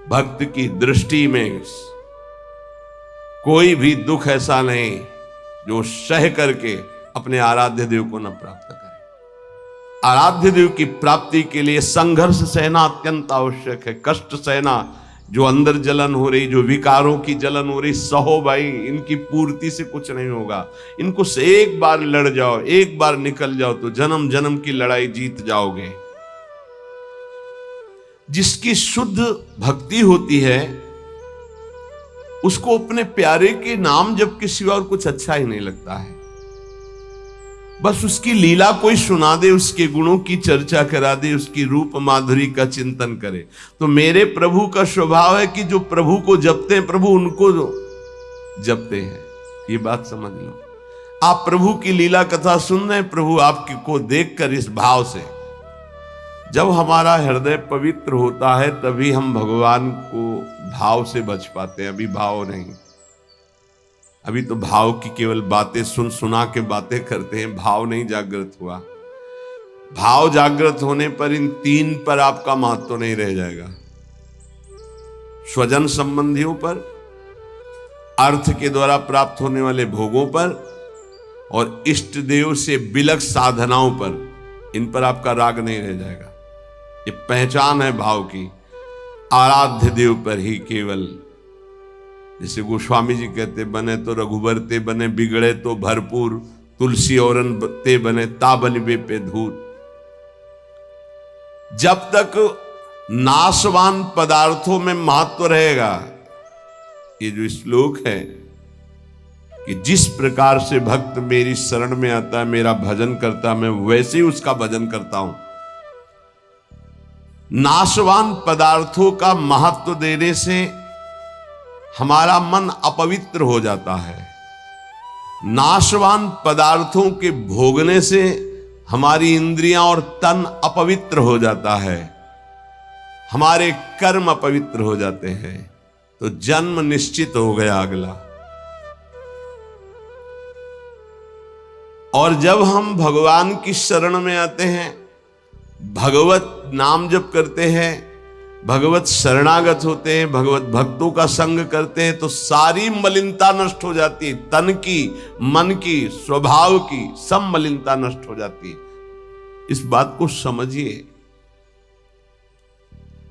भक्त की दृष्टि में कोई भी दुख ऐसा नहीं जो सह करके अपने आराध्य देव को न प्राप्त करे। आराध्य देव की प्राप्ति के लिए संघर्ष सहना अत्यंत आवश्यक है। कष्ट सहना, जो अंदर जलन हो रही, जो विकारों की जलन हो रही, सहो भाई, इनकी पूर्ति से कुछ नहीं होगा। इनको से एक बार लड़ जाओ, एक बार निकल जाओ तो जन्म जन्म की लड़ाई जीत जाओगे। जिसकी शुद्ध भक्ति होती है उसको अपने प्यारे के नाम जप के सिवा और कुछ अच्छा ही नहीं लगता है। बस उसकी लीला कोई सुना दे, उसके गुणों की चर्चा करा दे, उसकी रूप माधुरी का चिंतन करे। तो मेरे प्रभु का स्वभाव है कि जो प्रभु को जपते हैं प्रभु उनको जपते हैं। ये बात समझ लो। आप प्रभु की लीला कथा सुन रहे हैं, प्रभु आपकी को देखकर इस भाव से, जब हमारा हृदय पवित्र होता है तभी हम भगवान को भाव से बच पाते हैं। अभी भाव नहीं, अभी तो भाव की केवल बातें सुन सुना के बातें करते हैं, भाव नहीं जागृत हुआ। भाव जागृत होने पर इन तीन पर आपका महत्व नहीं रह जाएगा। स्वजन संबंधियों पर, अर्थ के द्वारा प्राप्त होने वाले भोगों पर और इष्ट देव से बिलक साधनाओं पर, इन पर आपका राग नहीं रह जाएगा। ये पहचान है भाव की। आराध्य देव पर ही केवल, जैसे गोस्वामी जी कहते, बने तो रघुबर ते बने, बिगड़े तो भरपूर, तुलसी औरन ते बने, ताबनिबे पे धूल। जब तक नाशवान पदार्थों में महत्व रहेगा, ये जो श्लोक है कि जिस प्रकार से भक्त मेरी शरण में आता है, मेरा भजन करता है, मैं वैसे ही उसका भजन करता हूं। नाशवान पदार्थों का महत्व देने से हमारा मन अपवित्र हो जाता है। नाशवान पदार्थों के भोगने से हमारी इंद्रियां और तन अपवित्र हो जाता है, हमारे कर्म अपवित्र हो जाते हैं। तो जन्म निश्चित हो गया अगला। और जब हम भगवान की शरण में आते हैं, भगवत नाम जप करते हैं, भगवत शरणागत होते हैं, भगवत भक्तों का संग करते हैं, तो सारी मलिनता नष्ट हो जाती है। तन की, मन की, स्वभाव की, सब मलिनता नष्ट हो जाती है। इस बात को समझिए।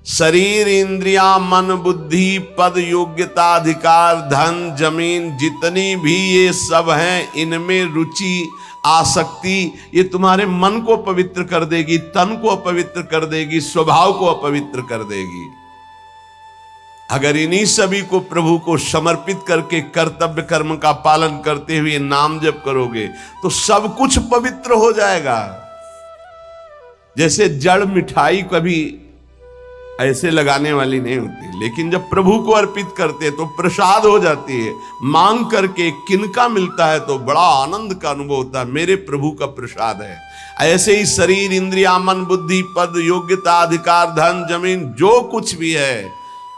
शरीर, इंद्रियां, मन, बुद्धि, पद, योग्यता, अधिकार, धन, जमीन, जितनी भी ये सब हैं, इनमें रुचि, आसक्ति, ये तुम्हारे मन को पवित्र कर देगी, तन को अपवित्र कर देगी, स्वभाव को अपवित्र कर देगी। अगर इन्हीं सभी को प्रभु को समर्पित करके कर्तव्य कर्म का पालन करते हुए नाम जप करोगे तो सब कुछ पवित्र हो जाएगा। जैसे जड़ मिठाई कभी ऐसे लगाने वाली नहीं होती, लेकिन जब प्रभु को अर्पित करते तो प्रसाद हो जाती है। मांग करके किनका मिलता है तो बड़ा आनंद का अनुभव होता है, मेरे प्रभु का प्रसाद है। ऐसे ही शरीर, इंद्रिया, मन, बुद्धि, पद, योग्यता, अधिकार, धन, जमीन, जो कुछ भी है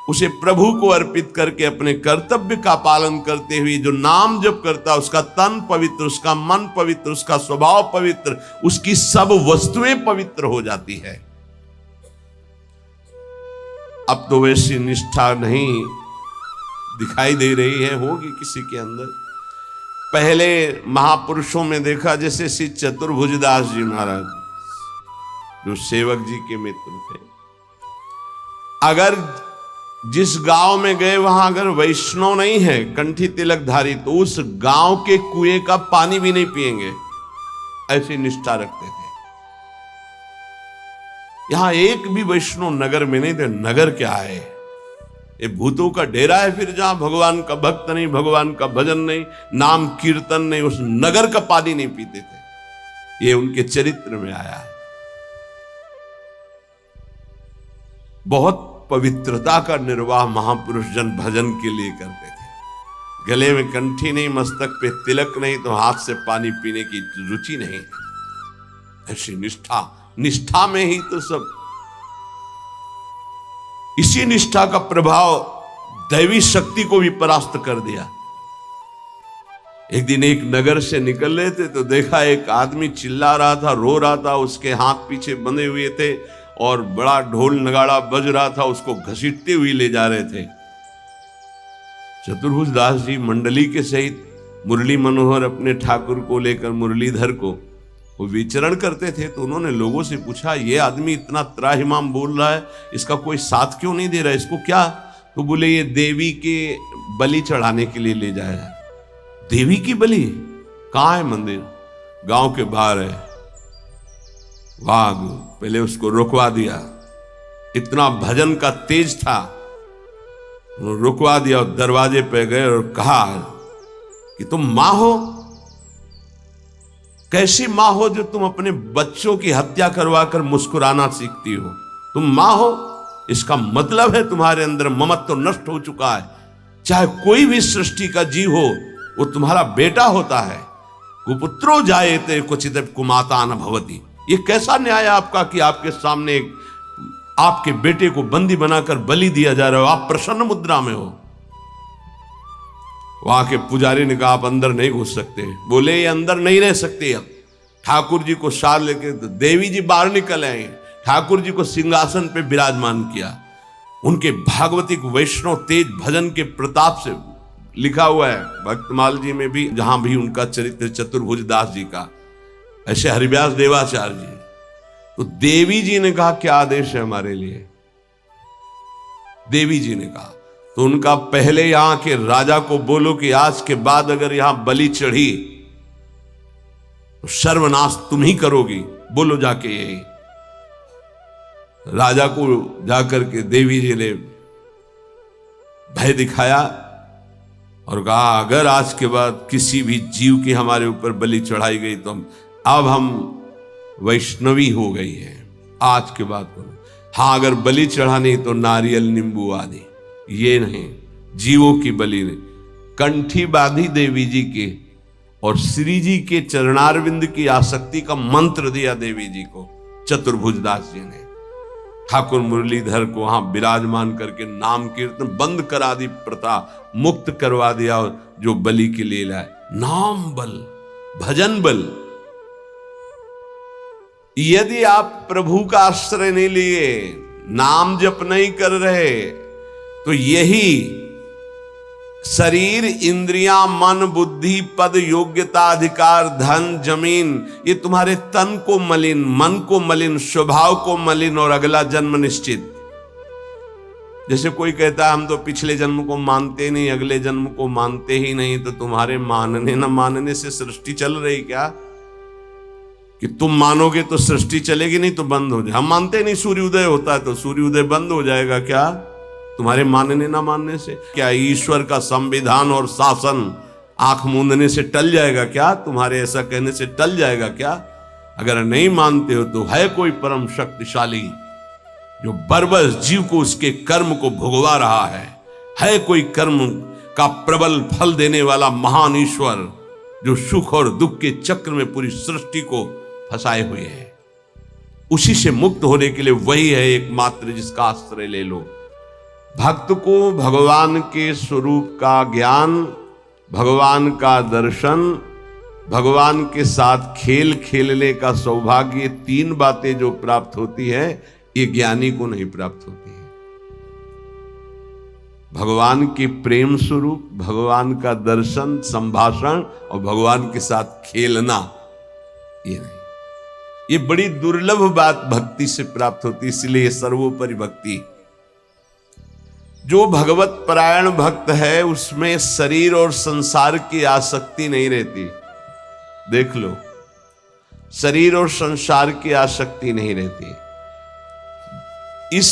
उसे प्रभु को अर्पित करके अपने कर्तव्य का पालन करते हुए जो नाम जप करता है, उसका तन पवित्र, उसका मन पवित्र, उसका स्वभाव पवित्र, उसकी सब वस्तुएं पवित्र हो जाती है। अब तो वैसी निष्ठा नहीं दिखाई दे रही है, होगी किसी के अंदर। पहले महापुरुषों में देखा, जैसे श्री चतुर्भुजदास जी महाराज, जो सेवक जी के मित्र थे। अगर जिस गांव में गए वहां अगर वैष्णव नहीं है, कंठी तिलकधारी, तो उस गांव के कुएं का पानी भी नहीं पिएंगे, ऐसी निष्ठा रखते थे। यहां एक भी वैष्णव नगर में नहीं थे। नगर क्या है, ये भूतों का डेरा है। फिर जहां भगवान का भक्त नहीं, भगवान का भजन नहीं, नाम कीर्तन नहीं, उस नगर का पानी नहीं पीते थे। ये उनके चरित्र में आया है। बहुत पवित्रता का निर्वाह महापुरुष जन भजन के लिए करते थे। गले में कंठी नहीं, मस्तक पे तिलक नहीं, तो हाथ से पानी पीने की रुचि नहीं। ऐसी निष्ठा, निष्ठा में ही तो सब। इसी निष्ठा का प्रभाव दैवी शक्ति को भी परास्त कर दिया। एक दिन एक नगर से निकल रहे थे तो देखा एक आदमी चिल्ला रहा था, रो रहा था, उसके हाथ पीछे बंधे हुए थे और बड़ा ढोल नगाड़ा बज रहा था, उसको घसीटते हुए ले जा रहे थे। चतुर्भुज दास जी मंडली के सहित मुरली मनोहर अपने ठाकुर को लेकर मुरलीधर को वो विचरण करते थे। तो उन्होंने लोगों से पूछा, ये आदमी इतना त्राहिमाम बोल रहा है, इसका कोई साथ क्यों नहीं दे रहा है, इसको क्या? तो बोले ये देवी के बलि चढ़ाने के लिए ले जाया जाए। देवी की बलि? कहाँ है मंदिर? गांव के बाहर है। वाह, पहले उसको रुकवा दिया, इतना भजन का तेज था, रुकवा दिया और दरवाजे पे गए और कहा कि तुम मां हो? कैसी मां हो जो तुम अपने बच्चों की हत्या करवाकर मुस्कुराना सीखती हो? तुम मां हो, इसका मतलब है तुम्हारे अंदर ममत्व नष्ट हो चुका है। चाहे कोई भी सृष्टि का जीव हो, वो तुम्हारा बेटा होता है। कुपुत्रो जायते क्वचित कुमाता न भवति। ये कैसा न्याय है आपका कि आपके सामने आपके बेटे को बंदी बनाकर बलि दिया जा रहा हो, आप प्रसन्न मुद्रा में हो। वहां के पुजारी ने कहा, आप अंदर नहीं घुस सकते। बोले ये अंदर नहीं रह सकते। अब ठाकुर जी को साथ लेके देवी जी बाहर निकल आए, ठाकुर जी को सिंहासन पे विराजमान किया। उनके भागवतिक वैष्णव तेज भजन के प्रताप से लिखा हुआ है भक्तमाल जी में भी, जहां भी उनका चरित्र चतुर्भुज दास जी का, ऐसे हरिव्यास देवाचार्य जी। तो देवी जी ने कहा, क्या आदेश है हमारे लिए? देवी जी ने कहा, तो उनका पहले यहां के राजा को बोलो कि आज के बाद अगर यहां बलि चढ़ी तो सर्वनाश तुम ही करोगी। बोलो जाके यही। राजा को जाकर के देवी जी ने भय दिखाया और कहा, अगर आज के बाद किसी भी जीव की हमारे ऊपर बलि चढ़ाई गई तो हम वैष्णवी हो गई है, आज के बाद करो। हाँ, अगर बलि चढ़ानी तो नारियल नींबू आदि, ये नहीं, जीवों की बलि नहीं। कंठी बांधी देवी जी के और श्री जी के चरणारविंद की आसक्ति का मंत्र दिया देवी जी को चतुर्भुज दास जी ने। ठाकुर मुरलीधर को वहां विराजमान करके नाम कीर्तन बंद करा दी, प्रथा मुक्त करवा दिया। जो बलि के लिए लाए, नाम बल, भजन बल। यदि आप प्रभु का आश्रय नहीं लिए, नाम जप नहीं कर रहे, तो यही शरीर, इंद्रियां, मन, बुद्धि, पद, योग्यता, अधिकार, धन, जमीन, ये तुम्हारे तन को मलिन, मन को मलिन, स्वभाव को मलिन और अगला जन्म निश्चित। जैसे कोई कहता है हम तो पिछले जन्म को मानते नहीं, अगले जन्म को मानते ही नहीं, तो तुम्हारे मानने न मानने से सृष्टि चल रही क्या? कि तुम मानोगे तो सृष्टि चलेगी, नहीं तो बंद हो जाए। हम मानते नहीं सूर्य उदय होता है, तो सूर्य उदय बंद हो जाएगा क्या तुम्हारे मानने ना मानने से? क्या ईश्वर का संविधान और शासन आंख मूंदने से टल जाएगा क्या? तुम्हारे ऐसा कहने से टल जाएगा क्या? अगर नहीं मानते हो तो है कोई परम शक्तिशाली जो बरबस जीव को उसके कर्म को भुगवा रहा है कोई कर्म का प्रबल फल देने वाला महान ईश्वर जो सुख और दुख के चक्र में पूरी सृष्टि को फंसाए हुए है। उसी से मुक्त होने के लिए वही है एकमात्र जिसका आश्रय ले लो। भक्त को भगवान के स्वरूप का ज्ञान, भगवान का दर्शन, भगवान के साथ खेल खेलने का सौभाग्य, तीन बातें जो प्राप्त होती है, ये ज्ञानी को नहीं प्राप्त होती है। भगवान के प्रेम स्वरूप, भगवान का दर्शन, संभाषण और भगवान के साथ खेलना, ये नहीं। ये बड़ी दुर्लभ बात भक्ति से प्राप्त होती, इसलिए सर्वोपरि भक्ति। जो भगवत परायण भक्त है उसमें शरीर और संसार की आसक्ति नहीं रहती। देख लो, शरीर और संसार की आसक्ति नहीं रहती। इस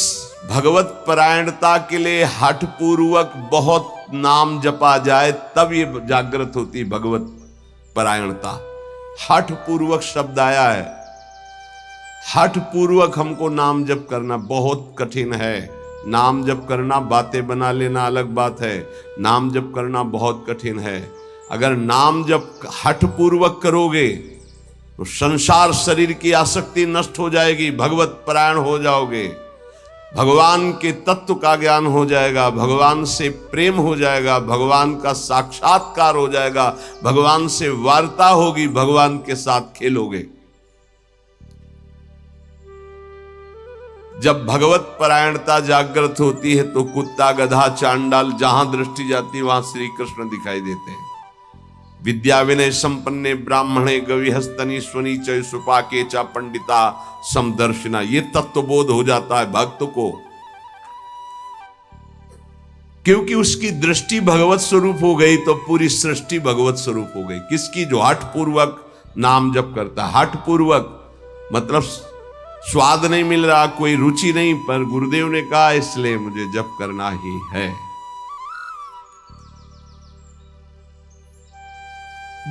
भगवत परायणता के लिए हठ पूर्वक बहुत नाम जपा जाए तब ये जागृत होती भगवत परायणता। हठ पूर्वक शब्द आया है। हठ पूर्वक हमको नाम जप करना बहुत कठिन है। नाम जप करना, बातें बना लेना अलग बात है, नाम जप करना बहुत कठिन है। अगर नाम जप हठ पूर्वक करोगे तो संसार शरीर की आसक्ति नष्ट हो जाएगी, भगवत परायण हो जाओगे, भगवान के तत्व का ज्ञान हो जाएगा, भगवान से प्रेम हो जाएगा, भगवान का साक्षात्कार हो जाएगा, भगवान से वार्ता होगी, भगवान के साथ खेलोगे। जब भगवत परायणता जागृत होती है तो कुत्ता, गधा, चांडाल, जहां दृष्टि जाती है वहां श्री कृष्ण दिखाई देते हैं। विद्या विनय संपन्ने ब्राह्मणे गविहस्तनी स्वनी च सुपाके चा पंडिता समदर्शिना, ये तत्वबोध हो जाता है भक्त को, क्योंकि उसकी दृष्टि भगवत स्वरूप हो गई तो पूरी सृष्टि भगवत स्वरूप हो गई। किसकी? जो हठ पूर्वक नाम जप करता है। हठ पूर्वक मतलब स्वाद नहीं मिल रहा, कोई रुचि नहीं, पर गुरुदेव ने कहा इसलिए मुझे जप करना ही है।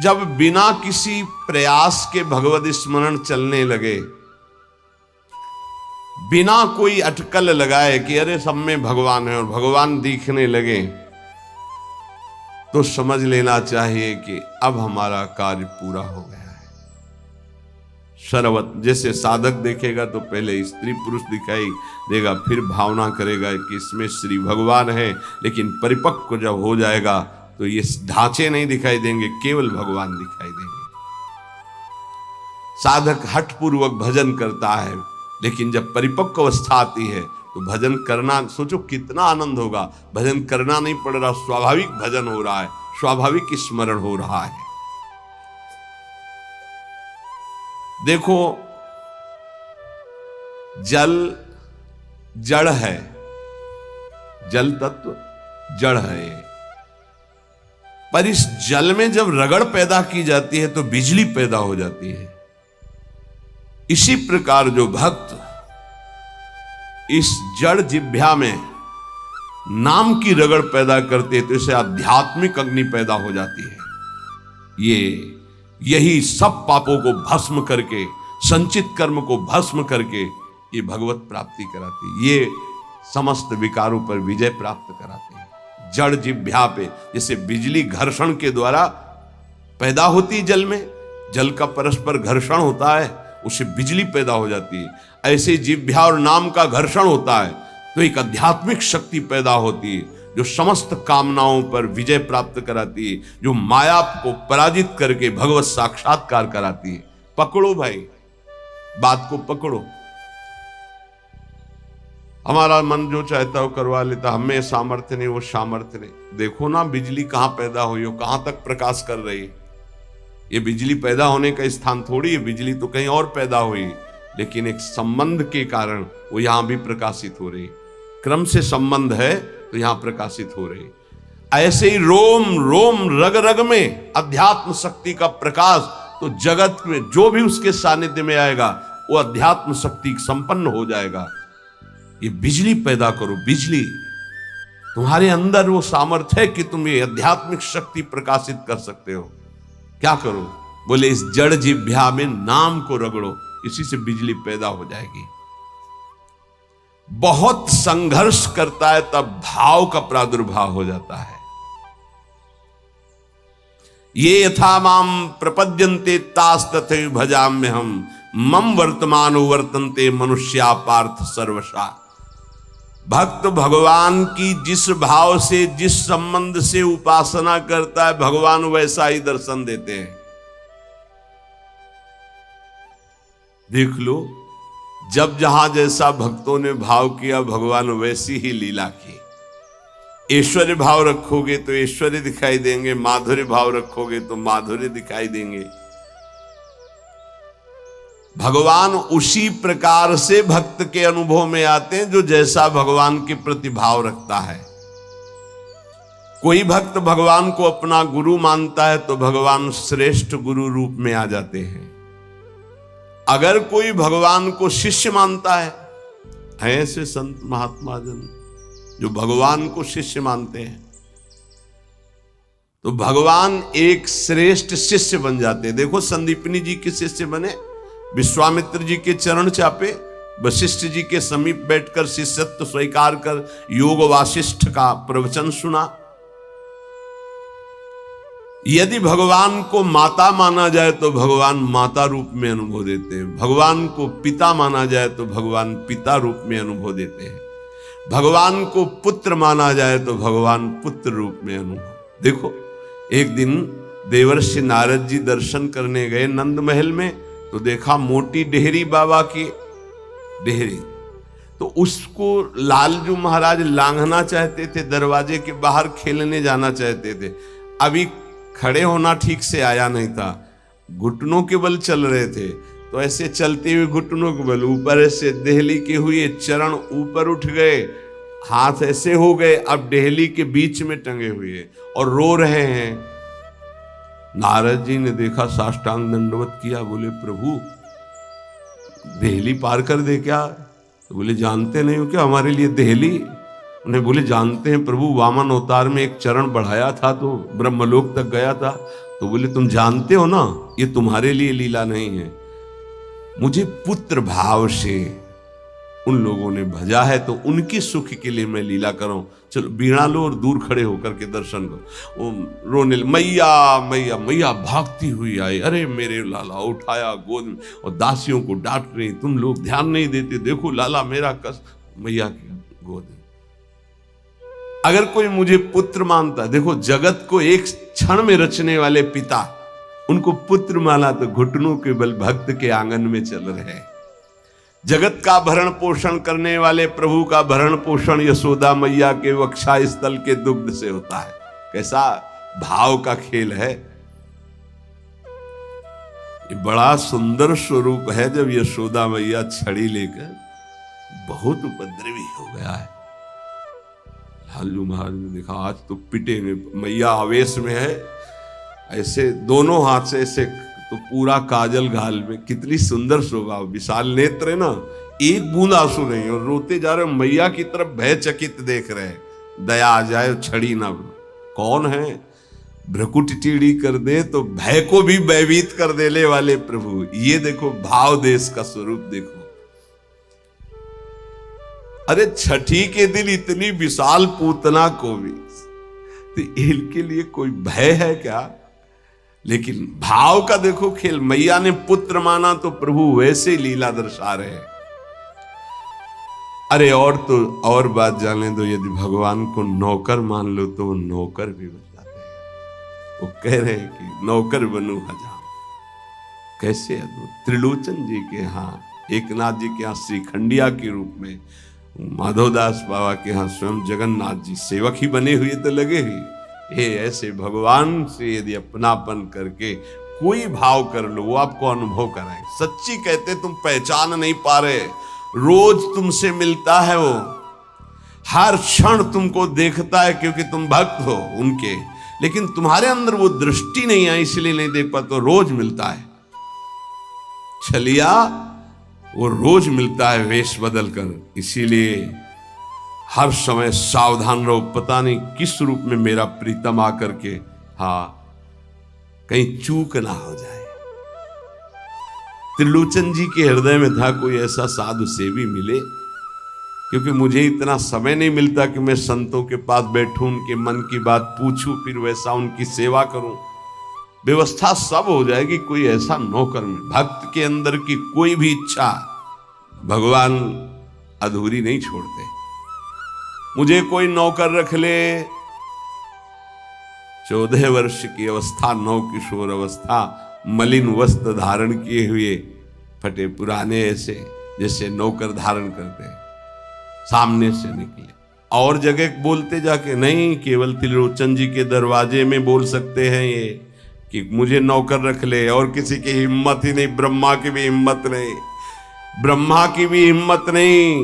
जब बिना किसी प्रयास के भगवत स्मरण चलने लगे, बिना कोई अटकल लगाए कि अरे सब में भगवान है और भगवान दिखने लगे, तो समझ लेना चाहिए कि अब हमारा कार्य पूरा हो गया है। सर्वत जैसे साधक देखेगा तो पहले स्त्री पुरुष दिखाई देगा, फिर भावना करेगा कि इसमें श्री भगवान है, लेकिन परिपक्व जब हो जाएगा तो ये ढांचे नहीं दिखाई देंगे, केवल भगवान दिखाई देंगे। साधक हठ पूर्वक भजन करता है, लेकिन जब परिपक्व अवस्था आती है तो भजन करना, सोचो कितना आनंद होगा। भजन करना नहीं पड़ रहा, स्वाभाविक भजन हो रहा है, स्वाभाविक स्मरण हो रहा है। देखो, जल जड़ है, जल तत्व जड़ है, पर इस जल में जब रगड़ पैदा की जाती है तो बिजली पैदा हो जाती है। इसी प्रकार जो भक्त इस जड़ जिह्वा में नाम की रगड़ पैदा करते हैं तो इसे आध्यात्मिक अग्नि पैदा हो जाती है। यही सब पापों को भस्म करके, संचित कर्म को भस्म करके ये भगवत प्राप्ति कराती है, ये समस्त विकारों पर विजय प्राप्त कराती है। जड़ जिह्वा पे जैसे बिजली घर्षण के द्वारा पैदा होती है, जल में जल का परस्पर घर्षण होता है, उससे बिजली पैदा हो जाती है। ऐसे जिह्वा और नाम का घर्षण होता है तो एक आध्यात्मिक शक्ति पैदा होती है जो समस्त कामनाओं पर विजय प्राप्त कराती है, जो माया को पराजित करके भगवत साक्षात्कार कराती है। पकड़ो भाई, बात को पकड़ो। हमारा मन जो चाहता है वो करवा लेता, हमें सामर्थ्य नहीं, वो सामर्थ्य नहीं। देखो ना बिजली कहां पैदा हुई हो, कहां तक प्रकाश कर रही है। ये बिजली पैदा होने का स्थान थोड़ी है, बिजली तो कहीं और पैदा हुई, लेकिन एक संबंध के कारण वो यहां भी प्रकाशित हो रही। क्रम से संबंध है तो यहां प्रकाशित हो रही। ऐसे ही रोम रोम रग रग में अध्यात्म शक्ति का प्रकाश, तो जगत में जो भी उसके सानिध्य में आएगा वो अध्यात्म शक्ति संपन्न हो जाएगा। ये बिजली पैदा करो, बिजली तुम्हारे अंदर वो सामर्थ्य है कि तुम ये आध्यात्मिक शक्ति प्रकाशित कर सकते हो। क्या करो? बोले इस जड़ जिह्वा में नाम को रगड़ो, इसी से बिजली पैदा हो जाएगी। बहुत संघर्ष करता है तब भाव का प्रादुर्भाव हो जाता है। ये यथा माम प्रपद्यन्ते तास तथैव भजाम्यहम् मम वर्तमानो वर्तन्ते मनुष्या पार्थ सर्वशा। भक्त भगवान की जिस भाव से, जिस संबंध से उपासना करता है, भगवान वैसा ही दर्शन देते हैं। देख लो, जब जहां जैसा भक्तों ने भाव किया, भगवान वैसी ही लीला की। ऐश्वर्य भाव रखोगे तो ऐश्वर्य दिखाई देंगे, माधुर्य भाव रखोगे तो माधुर्य दिखाई देंगे। भगवान उसी प्रकार से भक्त के अनुभव में आते हैं जो जैसा भगवान के प्रति भाव रखता है। कोई भक्त भगवान को अपना गुरु मानता है तो भगवान श्रेष्ठ गुरु रूप में आ जाते हैं। अगर कोई भगवान को शिष्य मानता है, ऐसे संत महात्मा जन जो भगवान को शिष्य मानते हैं, तो भगवान एक श्रेष्ठ शिष्य बन जाते हैं। देखो, संदीपनी जी के शिष्य बने, विश्वामित्र जी के चरण चापे, वशिष्ठ जी के समीप बैठकर शिष्यत्व स्वीकार कर योग वासिष्ठ का प्रवचन सुना। यदि भगवान को माता माना जाए तो भगवान माता रूप में अनुभव देते हैं। भगवान को पिता माना जाए तो भगवान पिता रूप में अनुभव देते हैं। भगवान को पुत्र माना जाए तो भगवान पुत्र रूप में अनुभव। देखो, एक दिन देवर्षि नारद जी दर्शन करने गए नंद महल में, तो देखा मोटी डेहरी बाबा की डेहरी, तो उसको लालजू महाराज लांघना चाहते थे, दरवाजे के बाहर खेलने जाना चाहते थे। अभी खड़े होना ठीक से आया नहीं था, घुटनों के बल चल रहे थे, तो ऐसे चलते हुए घुटनों के बल ऊपर ऐसे देहली के हुए, चरण ऊपर उठ गए, हाथ ऐसे हो गए, अब देहली के बीच में टंगे हुए और रो रहे हैं। नारद जी ने देखा, साष्टांग दंडवत किया, बोले प्रभु देहली पार कर दे क्या? तो बोले जानते नहीं हो क्या हमारे लिए देहली? उन्हें बोले जानते हैं प्रभु, वामन अवतार में एक चरण बढ़ाया था तो ब्रह्मलोक तक गया था। तो बोले तुम जानते हो ना ये तुम्हारे लिए लीला नहीं है, मुझे पुत्र भाव से उन लोगों ने भजा है तो उनकी सुख के लिए मैं लीला करूं। चलो बीणा लो और दूर खड़े होकर के दर्शन करो। रोने मैया मैया मैया भागती हुई आई, अरे मेरे लाला, उठाया गोद में और दासियों को डांट रही, तुम लोग ध्यान नहीं देते, देखो लाला मेरा कष्ट। मैया की गोद में अगर कोई मुझे पुत्र मानता, देखो जगत को एक क्षण में रचने वाले पिता उनको पुत्र माना तो घुटनों के बल भक्त के आंगन में चल रहे हैं। जगत का भरण पोषण करने वाले प्रभु का भरण पोषण यशोदा मैया के वक्षा स्थल के दुग्ध से होता है। कैसा भाव का खेल है। ये बड़ा सुंदर स्वरूप है। जब यशोदा मैया छड़ी लेकर, बहुत उपद्रवी हो गया है। लालजू महाराज ने देखा आज तो पिटेंगे, मैया आवेश में है, ऐसे दोनों हाथ से ऐसे, तो पूरा काजल गाल में, कितनी सुंदर शोभा, विशाल नेत्र है ना, एक बूंद आंसू नहीं, और रोते जा रहे, मैया की तरफ भयचकित देख रहे हैं, दया आ जाए छड़ी ना। कौन है? भ्रकुट टीढ़ी कर दे तो भय को भी भयभीत कर देने वाले प्रभु। ये देखो भाव देश का स्वरूप देखो। अरे छठी के दिन इतनी विशाल पूतना को भी, तो इनके लिए कोई भय है क्या? लेकिन भाव का देखो खेल। मैया ने पुत्र माना तो प्रभु वैसे लीला दर्शा रहे हैं। अरे और तो और बात जाने दो, यदि भगवान को नौकर मान लो तो वो नौकर भी बन जाते हैं। वो कह रहे हैं कि नौकर बनूं हजाम। कैसे अद्भुत। त्रिलोचन जी के यहाँ, एकनाथ जी के यहाँ श्रीखंडिया के रूप में, माधवदास बाबा के यहाँ स्वयं जगन्नाथ जी सेवक ही बने हुए तो लगे ही। ये ऐसे भगवान से यदि अपनापन करके कोई भाव कर लो, वो आपको अनुभव कराए। सच्ची कहते तुम पहचान नहीं पा रहे, रोज तुमसे मिलता है वो, हर क्षण तुमको देखता है क्योंकि तुम भक्त हो उनके, लेकिन तुम्हारे अंदर वो दृष्टि नहीं है इसलिए नहीं देख पाते। रोज मिलता है छलिया, वो रोज मिलता है वेश बदल कर। इसीलिए हर समय सावधान रहो, पता नहीं किस रूप में मेरा प्रीतम आकर के कहीं चूक ना हो जाए। त्रिलोचन जी के हृदय में था कोई ऐसा साधु सेवी मिले, क्योंकि मुझे इतना समय नहीं मिलता कि मैं संतों के पास बैठूं, उनके मन की बात पूछूं, फिर वैसा उनकी सेवा करूं। व्यवस्था सब हो जाएगी, कोई ऐसा नौकर में। भक्त के अंदर की कोई भी इच्छा भगवान अधूरी नहीं छोड़ते। मुझे कोई नौकर रख ले, 14 वर्ष की अवस्था, नौ किशोर अवस्था, मलिन वस्त्र धारण किए हुए, फटे पुराने, ऐसे जैसे नौकर धारण करते हैं, सामने से निकले। और जगह बोलते जाके नहीं, केवल त्रिलोचन जी के दरवाजे में बोल सकते हैं ये कि मुझे नौकर रख ले। और किसी की हिम्मत ही नहीं, ब्रह्मा की भी हिम्मत नहीं, ब्रह्मा की भी हिम्मत नहीं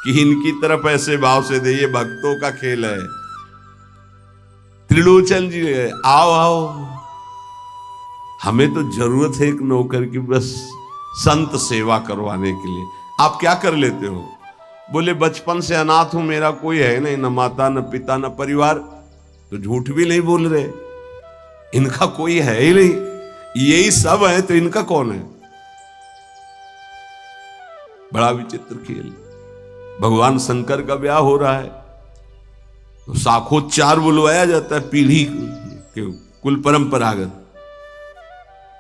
कि इनकी तरफ ऐसे भाव से दे। ये भक्तों का खेल है। त्रिलोचन जी आओ आओ, हमें तो जरूरत है एक नौकर की, बस संत सेवा करवाने के लिए। आप क्या कर लेते हो? बोले बचपन से अनाथ हूं, मेरा कोई है नहीं, न माता न पिता न परिवार। तो झूठ भी नहीं बोल रहे, इनका कोई है ही नहीं, यही सब है तो इनका कौन है? बड़ा विचित्र खेल। भगवान शंकर का ब्याह हो रहा है तो शाखोच्चार बुलवाया जाता है, पीढ़ी के कुल परंपरागत।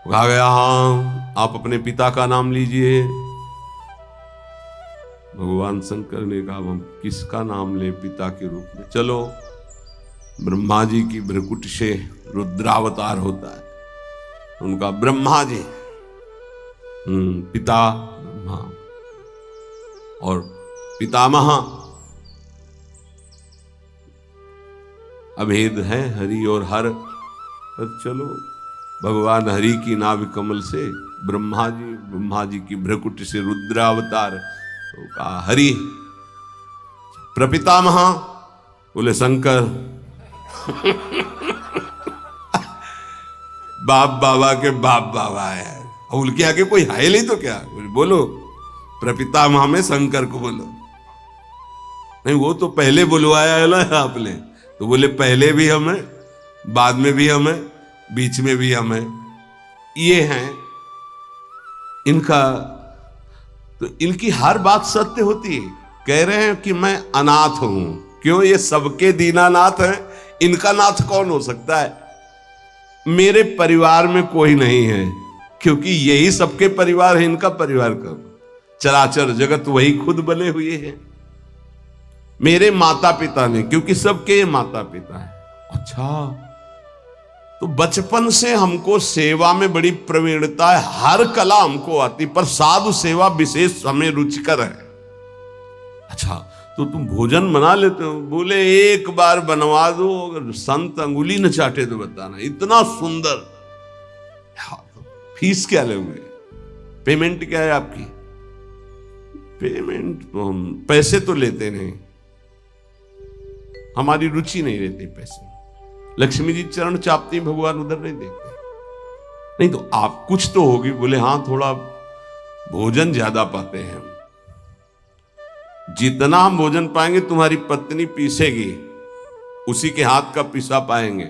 कहा गया हाँ आप अपने पिता का नाम लीजिए। भगवान शंकर ने कहा हम किसका नाम ले पिता के रूप में? चलो, ब्रह्मा जी की भ्रकुट से रुद्रावतार होता है, उनका ब्रह्मा जी पिता ब्रह्मा, और पितामह अभेद है हरि और हर। चलो भगवान हरि की नाभि कमल से ब्रह्मा जी की भ्रकुटी से रुद्रावतार, तो कहा हरि। प्रपितामह बोले शंकर। बाप बाबा के बाप बाबा है, उनके आगे कोई है नहीं तो क्या, बोलो प्रपितामह में शंकर को बोलो। नहीं वो तो पहले बुलवाया है ना आपने, तो बोले पहले भी हम हैं, बाद में भी हम हैं, बीच में भी हम हैं। ये हैं इनका, तो इनकी हर बात सत्य होती है। कह रहे हैं कि मैं अनाथ हूं, क्यों? ये सबके दीनानाथ हैं, इनका नाथ कौन हो सकता है? मेरे परिवार में कोई नहीं है, क्योंकि यही सबके परिवार है। इनका परिवार कब? चराचर जगत वही खुद बने हुए हैं। मेरे माता पिता ने, क्योंकि सबके माता पिता है। अच्छा, तो बचपन से हमको सेवा में बड़ी प्रवीणता है, हर कला हमको आती, पर साधु सेवा विशेष हमें रुचिकर है। अच्छा, तो तुम भोजन बना लेते हो? बोले एक बार बनवा दो, अगर संत अंगुली न चाटे तो बताना, इतना सुंदर। फीस क्या लोगे? पेमेंट क्या है आपकी? पेमेंट तो हम पैसे तो लेते नहीं, हमारी रुचि नहीं रहती पैसे। लक्ष्मी जी चरण चापती, भगवान उधर नहीं देखते। नहीं तो आप कुछ तो होगी। बोले हाँ, थोड़ा भोजन ज्यादा पाते हैं। जितना हम भोजन पाएंगे तुम्हारी पत्नी पीसेगी, उसी के हाथ का पिसा पाएंगे,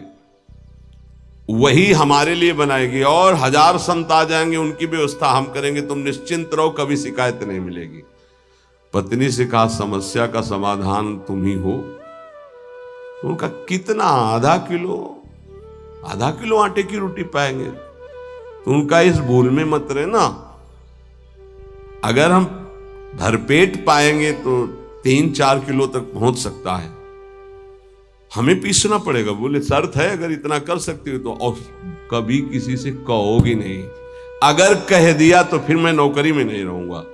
वही हमारे लिए बनाएगी। और 1000 संत आ जाएंगे, उनकी व्यवस्था हम करेंगे, तुम निश्चिंत रहो, कभी शिकायत नहीं मिलेगी। पत्नी से कहा समस्या का समाधान तुम ही हो। तो उनका कितना? आधा किलो आटे की रोटी पाएंगे। तो उनका इस भूल में मत रहना, अगर हम भरपेट पाएंगे तो 3-4 किलो तक पहुंच सकता है, हमें पीसना पड़ेगा। बोले शर्त है, अगर इतना कर सकती हो तो। और कभी किसी से कहोगी नहीं, अगर कह दिया तो फिर मैं नौकरी में नहीं रहूंगा।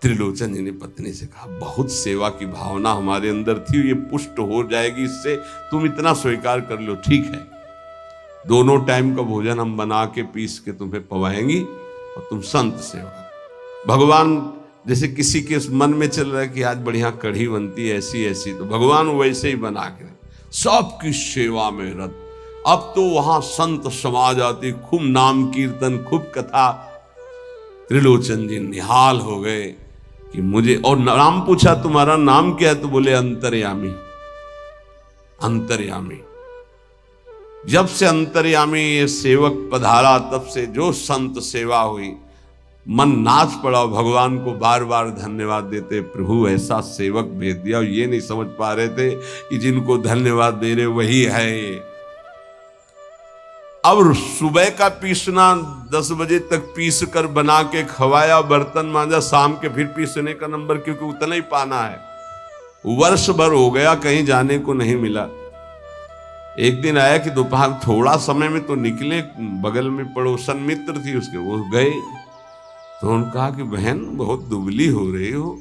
त्रिलोचन जी ने पत्नी से कहा बहुत सेवा की भावना हमारे अंदर थी, ये पुष्ट हो जाएगी इससे, तुम इतना स्वीकार कर लो। ठीक है, दोनों टाइम का भोजन हम बना के पीस के तुम्हें पवाएंगी, और तुम संत सेवा। भगवान जैसे किसी के मन में चल रहा है कि आज बढ़िया कढ़ी बनती है ऐसी ऐसी, तो भगवान वैसे ही बना के सबकी सेवा में रत। अब तो वहां संत समाज आती, खूब नाम कीर्तन, खूब कथा। त्रिलोचन जी निहाल हो गए कि मुझे, और नाम पूछा तुम्हारा नाम क्या है? तो बोले अंतर्यामी। अंतर्यामी, जब से अंतर्यामी ये सेवक पधारा, तब से जो संत सेवा हुई, मन नाच पड़ा। भगवान को बार बार धन्यवाद देते, प्रभु ऐसा सेवक भेज दिया। और ये नहीं समझ पा रहे थे कि जिनको धन्यवाद दे रहे वही है। अब सुबह का पीसना 10 बजे तक पीस कर बना के खवाया, बर्तन मांजा, शाम के फिर पीसने का नंबर, क्योंकि उतना ही पाना है। वर्ष भर हो गया, कहीं जाने को नहीं मिला। एक दिन आया कि दोपहर थोड़ा समय में तो निकले, बगल में पड़ोसन मित्र थी उसके, वो गए। तो उन्होंने कहा कि बहन बहुत दुबली हो रही हो,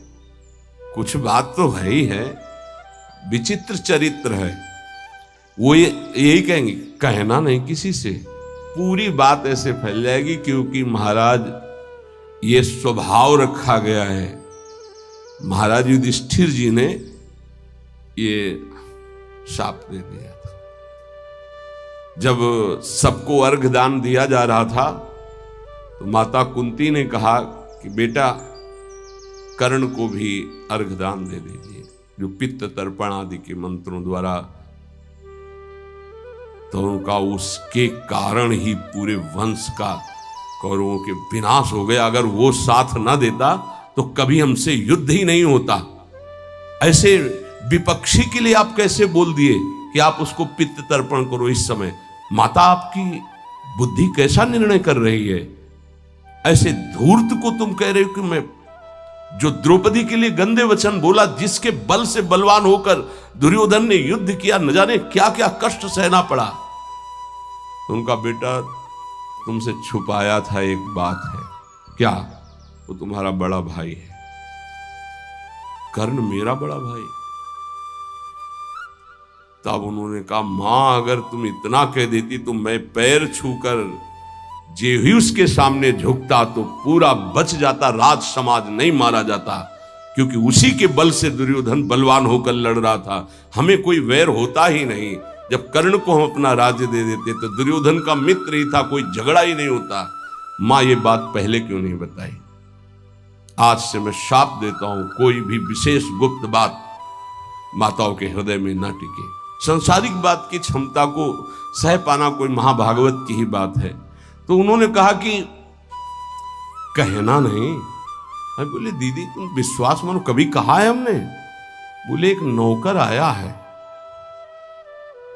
कुछ बात तो है ही है, विचित्र चरित्र है। वो यही कहेंगे, कहना नहीं किसी से, पूरी बात ऐसे फैल जाएगी, क्योंकि महाराज ये स्वभाव रखा गया है। महाराज युधिष्ठिर जी ने ये शाप दे दिया था। जब सबको अर्घदान दिया जा रहा था, तो माता कुंती ने कहा कि बेटा कर्ण को भी अर्घदान दे दीजिए, जो पित्त तर्पण आदि के मंत्रों द्वारा। तो उनका उसके कारण ही पूरे वंश का, कौरवों के विनाश हो गया। अगर वो साथ ना देता तो कभी हमसे युद्ध ही नहीं होता। ऐसे विपक्षी के लिए आप कैसे बोल दिए कि आप उसको पित्त तर्पण करो इस समय? माता आपकी बुद्धि कैसा निर्णय कर रही है? ऐसे धूर्त को तुम कह रहे हो कि मैं, जो द्रौपदी के लिए गंदे वचन बोला, जिसके बल से बलवान होकर दुर्योधन ने युद्ध किया, न जाने क्या क्या कष्ट सहना पड़ा। तो उनका बेटा तुमसे छुपाया था एक बात है। क्या? वो तुम्हारा बड़ा भाई है, कर्ण मेरा बड़ा भाई। तब उन्होंने कहा, मां अगर तुम इतना कह देती तो मैं पैर छूकर जे ही उसके सामने झुकता तो पूरा बच जाता, राज समाज नहीं मारा जाता, क्योंकि उसी के बल से दुर्योधन बलवान होकर लड़ रहा था। हमें कोई वैर होता ही नहीं। जब कर्ण को हम अपना राज्य दे देते तो दुर्योधन का मित्र ही था, कोई झगड़ा ही नहीं होता। मां ये बात पहले क्यों नहीं बताई? आज से मैं शाप देता हूं, कोई भी विशेष गुप्त बात माताओं के हृदय में ना टिके। संसारिक बात की क्षमता को सह पाना कोई महाभागवत की ही बात है। तो उन्होंने कहा कि कहना नहीं। मैं बोले, दीदी तुम विश्वास मानो, कभी कहा है हमने? बोले, एक नौकर आया है,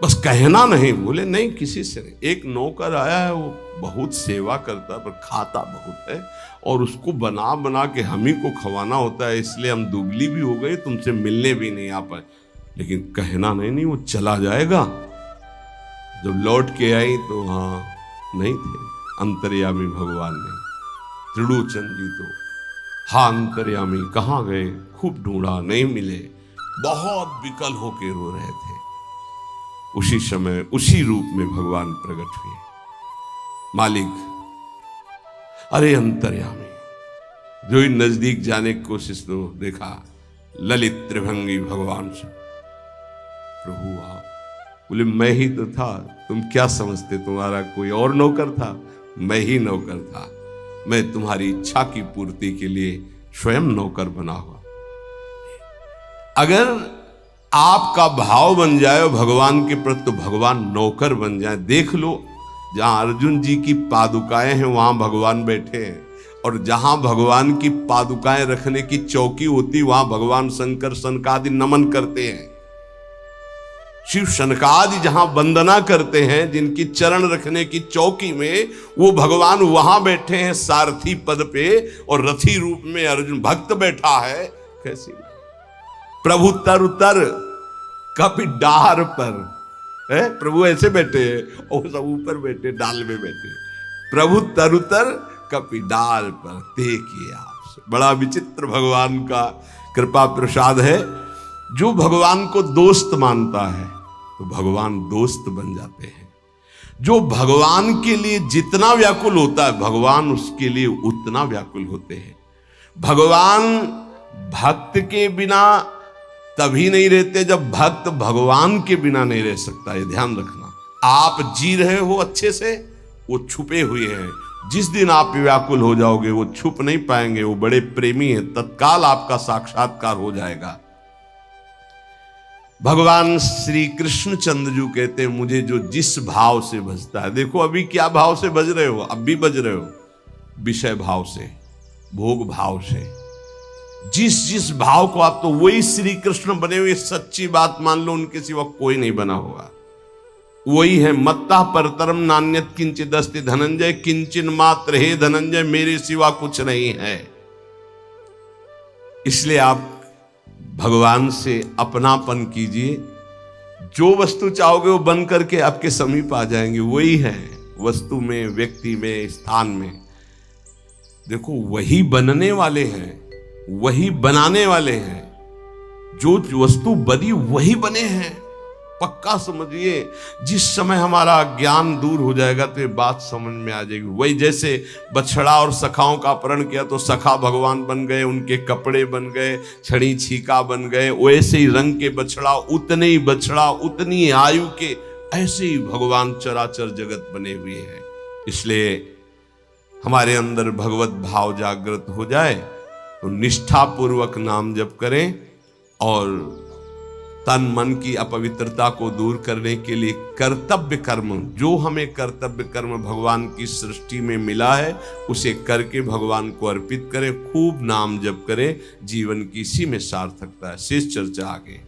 बस कहना नहीं। बोले, नहीं किसी से नहीं। एक नौकर आया है, वो बहुत सेवा करता है पर खाता बहुत है, और उसको बना बना के हम ही को खवाना होता है, इसलिए हम दुबली भी हो गए, तुमसे मिलने भी नहीं आ पाए। लेकिन कहना नहीं, वो चला जाएगा। जब लौट के आई तो हाँ नहीं थे, अंतर्यामी भगवान नहीं। त्रिलोचन जी तो हाँ अंतर्यामी कहाँ गए, खूब ढूंढा नहीं मिले, बहुत विकल होके रो रहे थे। उसी समय उसी रूप में भगवान प्रकट हुए। मालिक, अरे अंतर्यामी, जो ही नजदीक जाने की कोशिश तो देखा ललित त्रिभंगी भगवान से। प्रभु आप। बोले, मैं ही तो था, तुम क्या समझते तुम्हारा कोई और नौकर था? मैं ही नौकर था। मैं तुम्हारी इच्छा की पूर्ति के लिए स्वयं नौकर बना हुआ। अगर आपका भाव बन जाए भगवान के प्रति तो भगवान नौकर बन जाए। देख लो, जहां अर्जुन जी की पादुकाएं हैं वहां भगवान बैठे हैं, और जहां भगवान की पादुकाएं रखने की चौकी होती वहां भगवान शंकर सनकादि नमन करते हैं। शिव शनकादि जहां वंदना करते हैं, जिनकी चरण रखने की चौकी में, वो भगवान वहां बैठे हैं सारथी पद पे, और रथी रूप में अर्जुन भक्त बैठा है। कैसी प्रभु तर तर कपि डार पर है, प्रभु ऐसे बैठे हैं और सब ऊपर बैठे, डाल में बैठे। प्रभु तरुतर कपि डाल पर देखिए आप। बड़ा विचित्र भगवान का कृपा प्रसाद है। जो भगवान को दोस्त मानता है तो भगवान दोस्त बन जाते हैं। जो भगवान के लिए जितना व्याकुल होता है भगवान उसके लिए उतना व्याकुल होते हैं। भगवान भक्त के बिना तभी नहीं रहते जब भक्त भगवान के बिना नहीं रह सकता। ये ध्यान रखना। आप जी रहे हो अच्छे से, वो छुपे हुए हैं। जिस दिन आप व्याकुल हो जाओगे वो छुप नहीं पाएंगे, वो बड़े प्रेमी हैं, तत्काल आपका साक्षात्कार हो जाएगा। भगवान श्री कृष्ण चंद्रजू कहते हैं, मुझे जो जिस भाव से भजता है। देखो अभी क्या भाव से भज रहे हो? अब भी भज रहे हो विषय भाव से, भोग भाव से। जिस भाव को आप, तो वही श्री कृष्ण बने हुए। सच्ची बात मान लो, उनके सिवा कोई नहीं बना होगा। वही है, मत्ता परतरम नान्यत किंचित अस्ति धनंजय, किंचन मात्र हे धनंजय, मेरे सिवा कुछ नहीं है। इसलिए आप भगवान से अपनापन कीजिए। जो वस्तु चाहोगे वो बन करके आपके समीप आ जाएंगे। वही है, वस्तु में, व्यक्ति में, स्थान में। देखो वही बनने वाले हैं, वही बनाने वाले हैं। जो वस्तु बनी वही बने हैं, पक्का समझिए। जिस समय हमारा ज्ञान दूर हो जाएगा तो ये बात समझ में आ जाएगी। वही जैसे बछड़ा और सखाओं का अपहरण किया तो सखा भगवान बन गए, उनके कपड़े बन गए, छड़ी छीका बन गए। वैसे ही रंग के बछड़ा, उतने ही बछड़ा, उतनी आयु के, ऐसे ही भगवान चराचर जगत बने हुए हैं। इसलिए हमारे अंदर भगवत भाव जागृत हो जाए तो निष्ठापूर्वक नाम जप करें, और तन मन की अपवित्रता को दूर करने के लिए कर्तव्य कर्म, जो हमें कर्तव्य कर्म भगवान की सृष्टि में मिला है उसे करके भगवान को अर्पित करें। खूब नाम जप करें, जीवन की इसी में सार्थकता है। शेष चर्चा आगे।